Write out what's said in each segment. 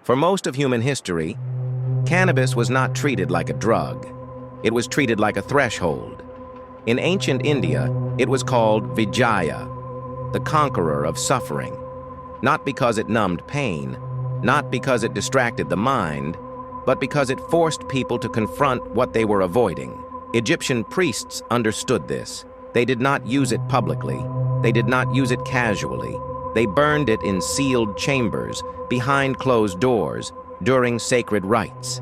For most of human history, cannabis was not treated like a drug. It was treated like a threshold. In ancient India, it was called Vijaya, the conqueror of suffering, not because it numbed pain, not because it distracted the mind, but because it forced people to confront what they were avoiding. Egyptian priests understood this. They did not use it publicly. They did not use it casually. They burned it in sealed chambers, behind closed doors, during sacred rites.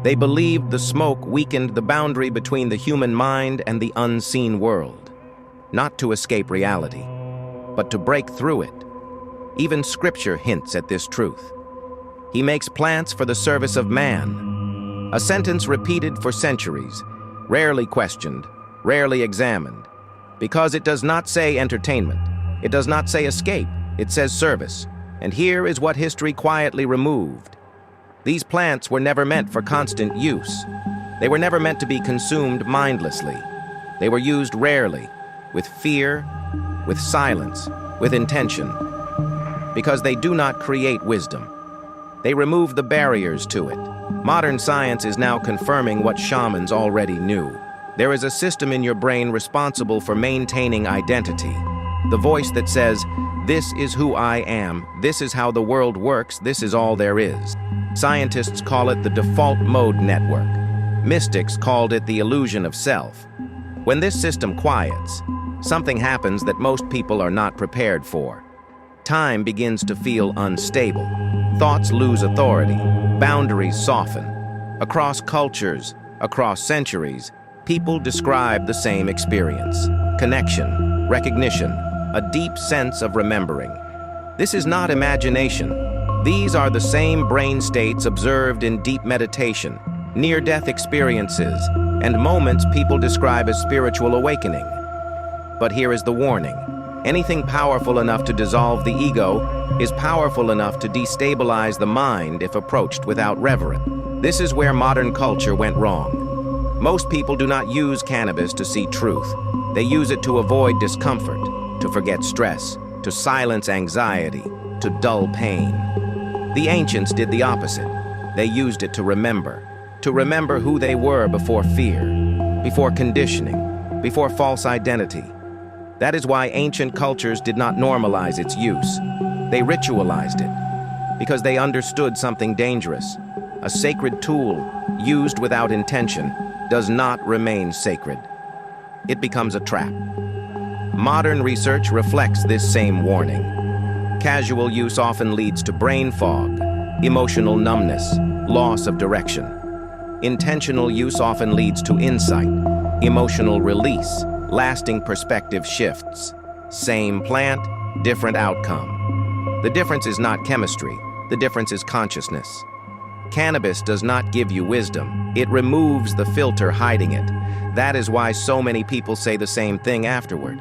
They believed the smoke weakened the boundary between the human mind and the unseen world, not to escape reality, but to break through it. Even Scripture hints at this truth. He makes plants for the service of man, a sentence repeated for centuries, rarely questioned, rarely examined, because it does not say entertainment, it does not say escape, it says service. And here is what history quietly removed. These plants were never meant for constant use. They were never meant to be consumed mindlessly. They were used rarely, with fear, with silence, with intention, because they do not create wisdom. They remove the barriers to it. Modern science is now confirming what shamans already knew. There is a system in your brain responsible for maintaining identity. The voice that says, "This is who I am, this is how the world works, this is all there is." Scientists call it the default mode network. Mystics called it the illusion of self. When this system quiets, something happens that most people are not prepared for. Time begins to feel unstable. Thoughts lose authority. Boundaries soften. Across cultures, across centuries, people describe the same experience. Connection, recognition, a deep sense of remembering. This is not imagination. These are the same brain states observed in deep meditation, near-death experiences, and moments people describe as spiritual awakening. But here is the warning. Anything powerful enough to dissolve the ego is powerful enough to destabilize the mind if approached without reverence. This is where modern culture went wrong. Most people do not use cannabis to see truth. They use it to avoid discomfort, to forget stress, to silence anxiety, to dull pain. The ancients did the opposite. They used it to remember who they were before fear, before conditioning, before false identity. That is why ancient cultures did not normalize its use. They ritualized it, because they understood something dangerous. A sacred tool, used without intention, does not remain sacred. It becomes a trap. Modern research reflects this same warning. Casual use often leads to brain fog, emotional numbness, loss of direction. Intentional use often leads to insight, emotional release, lasting perspective shifts. Same plant, different outcome. The difference is not chemistry, the difference is consciousness. Cannabis does not give you wisdom, it removes the filter hiding it. That is why so many people say the same thing afterward.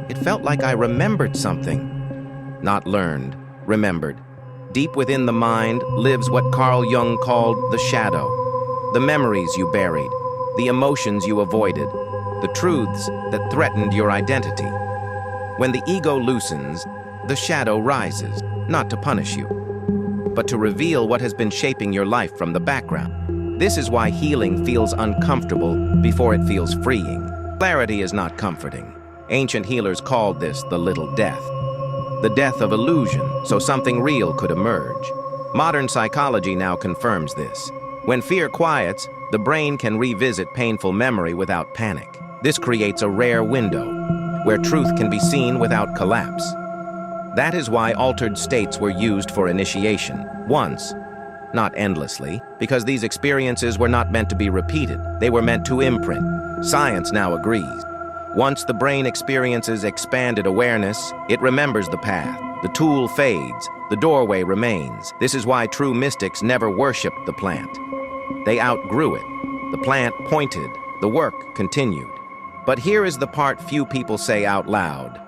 It felt like I remembered something. Not learned, remembered. Deep within the mind lives what Carl Jung called the shadow. The memories you buried, the emotions you avoided, the truths that threatened your identity. When the ego loosens, the shadow rises, not to punish you, but to reveal what has been shaping your life from the background. This is why healing feels uncomfortable before it feels freeing. Clarity is not comforting. Ancient healers called this the little death. The death of illusion, so something real could emerge. Modern psychology now confirms this. When fear quiets, the brain can revisit painful memory without panic. This creates a rare window, where truth can be seen without collapse. That is why altered states were used for initiation, once, not endlessly, because these experiences were not meant to be repeated. They were meant to imprint. Science now agrees. Once the brain experiences expanded awareness, it remembers the path. The tool fades, the doorway remains. This is why true mystics never worshipped the plant. They outgrew it. The plant pointed, the work continued. But here is the part few people say out loud.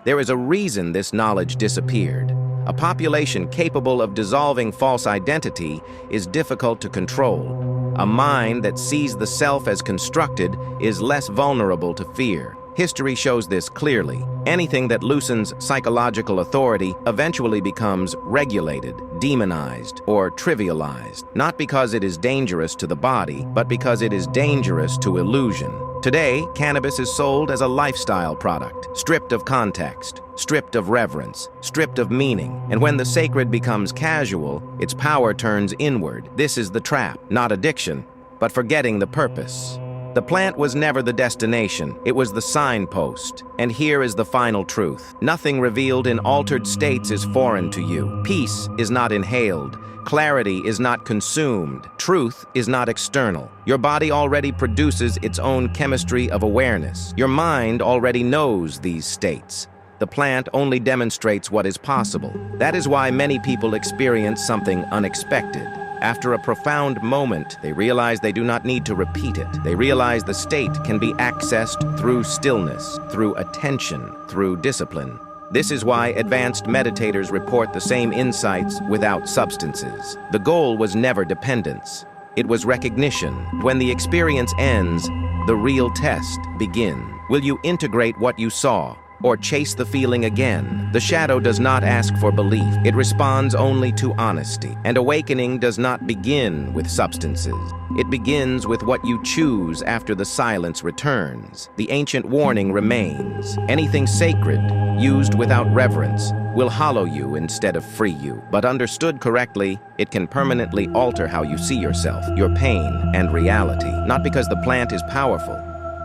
There is a reason this knowledge disappeared. A population capable of dissolving false identity is difficult to control. A mind that sees the self as constructed is less vulnerable to fear. History shows this clearly. Anything that loosens psychological authority eventually becomes regulated, demonized, or trivialized, not because it is dangerous to the body, but because it is dangerous to illusion. Today, cannabis is sold as a lifestyle product, stripped of context, stripped of reverence, stripped of meaning. And when the sacred becomes casual, its power turns inward. This is the trap, not addiction, but forgetting the purpose. The plant was never the destination, it was the signpost. And here is the final truth. Nothing revealed in altered states is foreign to you. Peace is not inhaled. Clarity is not consumed. Truth is not external. Your body already produces its own chemistry of awareness. Your mind already knows these states. The plant only demonstrates what is possible. That is why many people experience something unexpected. After a profound moment, they realize they do not need to repeat it. They realize the state can be accessed through stillness, through attention, through discipline. This is why advanced meditators report the same insights without substances. The goal was never dependence. It was recognition. When the experience ends, the real test begins. Will you integrate what you saw, or chase the feeling again? The shadow does not ask for belief. It responds only to honesty. And awakening does not begin with substances. It begins with what you choose after the silence returns. The ancient warning remains. Anything sacred, used without reverence, will hollow you instead of free you. But understood correctly, it can permanently alter how you see yourself, your pain, and reality. Not because the plant is powerful,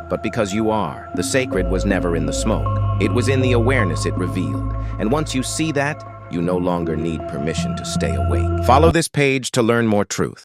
but because you are. The sacred was never in the smoke. It was in the awareness it revealed. And once you see that, you no longer need permission to stay awake. Follow this page to learn more truth.